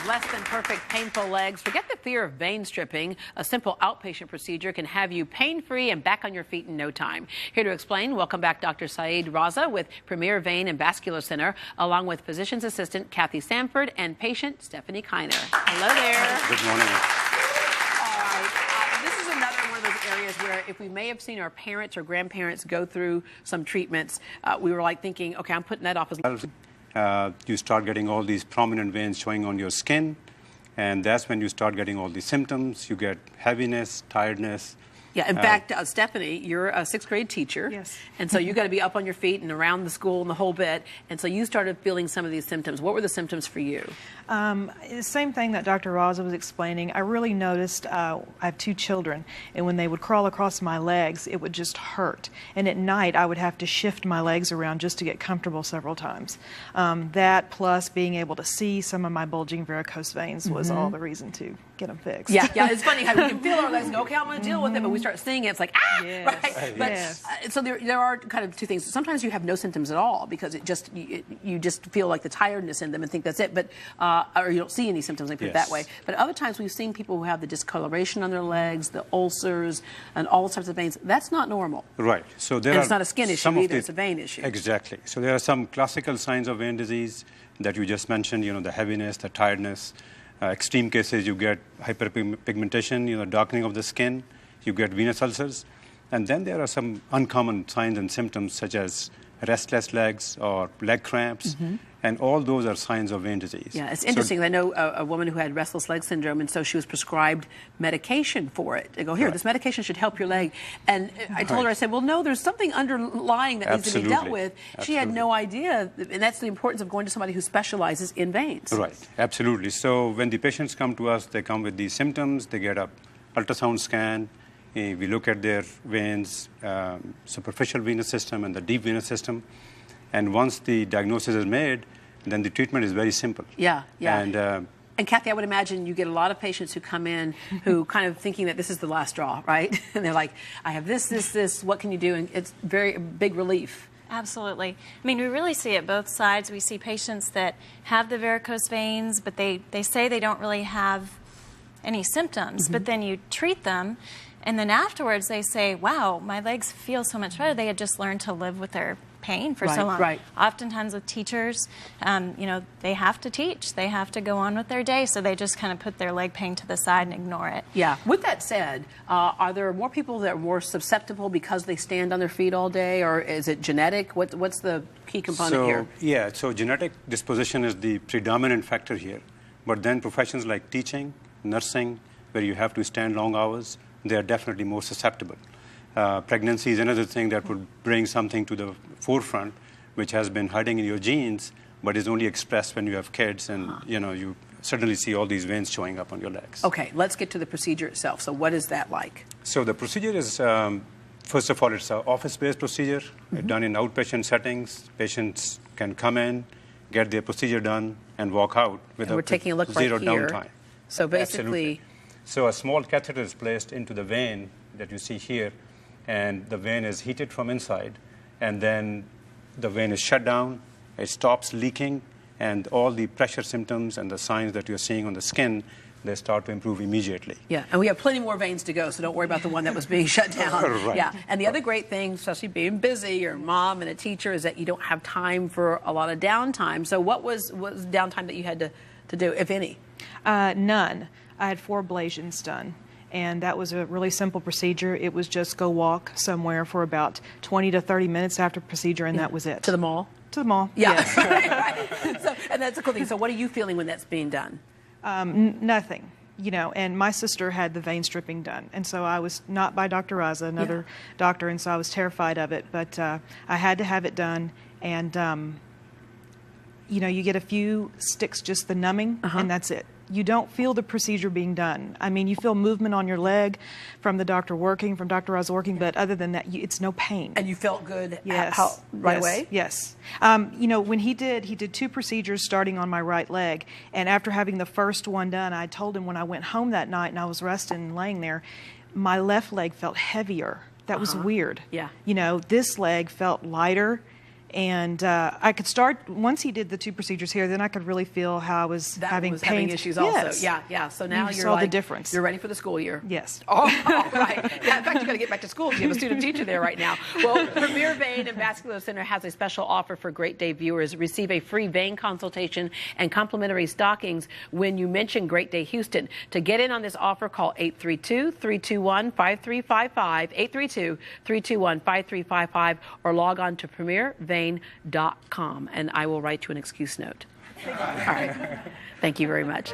have less than perfect painful legs, forget the fear of vein stripping. A simple outpatient procedure can have you pain-free and back on your feet in no time. Here to explain, welcome back Dr. Syed Raza with Premier Vein and Vascular Center, along with physician's assistant Kathy Sanford and patient Stephanie Kiner. Hello there. Good morning. This is another one of those areas where if we may have seen our parents or grandparents go through some treatments, we were like thinking, okay, I'm putting that off as you start getting all these prominent veins showing on your skin, and that's when you start getting all these symptoms. You get heaviness, tiredness. Yeah, in fact, Stephanie, you're a sixth grade teacher. Yes. And so you got to be up on your feet and around the school and the whole bit. And so you started feeling some of these symptoms. What were the symptoms for you? The same thing that Dr. Raza was explaining. I really noticed, I have two children, and when they would crawl across my legs, it would just hurt. And at night, I would have to shift my legs around just to get comfortable several times. That plus being able to see some of my bulging varicose veins was all the reason to get them fixed. Yeah, it's funny how we can feel our legs and go, okay, I'm going to deal with it, but we start seeing it, it's like, ah, Yes. right? But, so there are kind of two things. Sometimes you have no symptoms at all because it just you just feel like the tiredness in them and think that's it, but or you don't see any symptoms, like put it that way. But other times we've seen people who have the discoloration on their legs, the ulcers, and all types of veins. That's not normal. Right. So and it's not a skin issue either, it's a vein issue. Exactly. So there are some classical signs of vein disease that you just mentioned, the heaviness, the tiredness. Extreme cases, you get hyperpigmentation, darkening of the skin. You get venous ulcers. And then there are some uncommon signs and symptoms such as restless legs or leg cramps. And all those are signs of vein disease. Yeah, it's interesting. I know a woman who had restless leg syndrome, and so she was prescribed medication for it. They go, here, this medication should help your leg. And I told her, I said, well, no, there's something underlying that needs to be dealt with. She had no idea, and that's the importance of going to somebody who specializes in veins. Right, absolutely. So when the patients come to us, they come with these symptoms. They get an ultrasound scan. We look at their veins, superficial venous system and the deep venous system. And once the diagnosis is made, then the treatment is very simple. Yeah. And Kathy, I would imagine you get a lot of patients who come in who kind of thinking that this is the last straw, right? And they're like, I have this, what can you do? And it's very big relief. Absolutely. I mean, we really see it both sides. We see patients that have the varicose veins, but they say they don't really have any symptoms. But then you treat them, and then afterwards they say, wow, my legs feel so much better. They had just learned to live with their pain for so long. Right. Oftentimes with teachers, they have to teach. They have to go on with their day, so they just kind of put their leg pain to the side and ignore it. Yeah. With that said, are there more people that are more susceptible because they stand on their feet all day, or is it genetic? What's the key component here? Yeah, so genetic disposition is the predominant factor here. But then professions like teaching, nursing, where you have to stand long hours, they are definitely more susceptible. Pregnancy is another thing that would bring something to the forefront, which has been hiding in your genes, but is only expressed when you have kids, and you suddenly see all these veins showing up on your legs. Okay, let's get to the procedure itself. So what is that like? So the procedure is, first of all, it's an office-based procedure, done in outpatient settings. Patients can come in, get their procedure done, and walk out with we're taking a look zero right here. downtime. So basically, Absolutely. So a small catheter is placed into the vein that you see here, and the vein is heated from inside, and then the vein is shut down, it stops leaking, and all the pressure symptoms and the signs that you're seeing on the skin, they start to improve immediately. Yeah, and we have plenty more veins to go, so don't worry about the one that was being shut down. Right. Yeah, and the other great thing, especially being busy, your mom and a teacher, is that you don't have time for a lot of downtime. So what was downtime that you had to do, if any? None. I had 4 ablations done. And that was a really simple procedure. It was just go walk somewhere for about 20 to 30 minutes after procedure, and that was it. To the mall? To the mall, yeah. yes. Right. So, and that's a cool thing. So what are you feeling when that's being done? Nothing. And my sister had the vein stripping done. And so I was not by Dr. Raza, another doctor, and so I was terrified of it. But I had to have it done. And, you get a few sticks, just the numbing, and that's it. You don't feel the procedure being done. I mean, you feel movement on your leg from the doctor working, from Dr. Raza working, but other than that, it's no pain. And you felt good yes. right away? Yes. When he did 2 procedures starting on my right leg, and after having the first one done, I told him when I went home that night and I was resting and laying there, my left leg felt heavier. That was weird. Yeah. This leg felt lighter, And I could start, once he did the 2 procedures here, then I could really feel how I was having pain. Issues yes. also. Yeah, yeah. So now You you're saw like, the difference. You're ready for the school year. Yes. Oh, right. Yeah, in fact, you got to get back to school. You have a student teacher there right now. Well, Premier Vein and Vascular Center has a special offer for Great Day viewers. Receive a free vein consultation and complimentary stockings when you mention Great Day Houston. To get in on this offer, call 832-321-5355, 832-321-5355, or log on to premiervein.com, and I will write you an excuse note. All right. Thank you very much.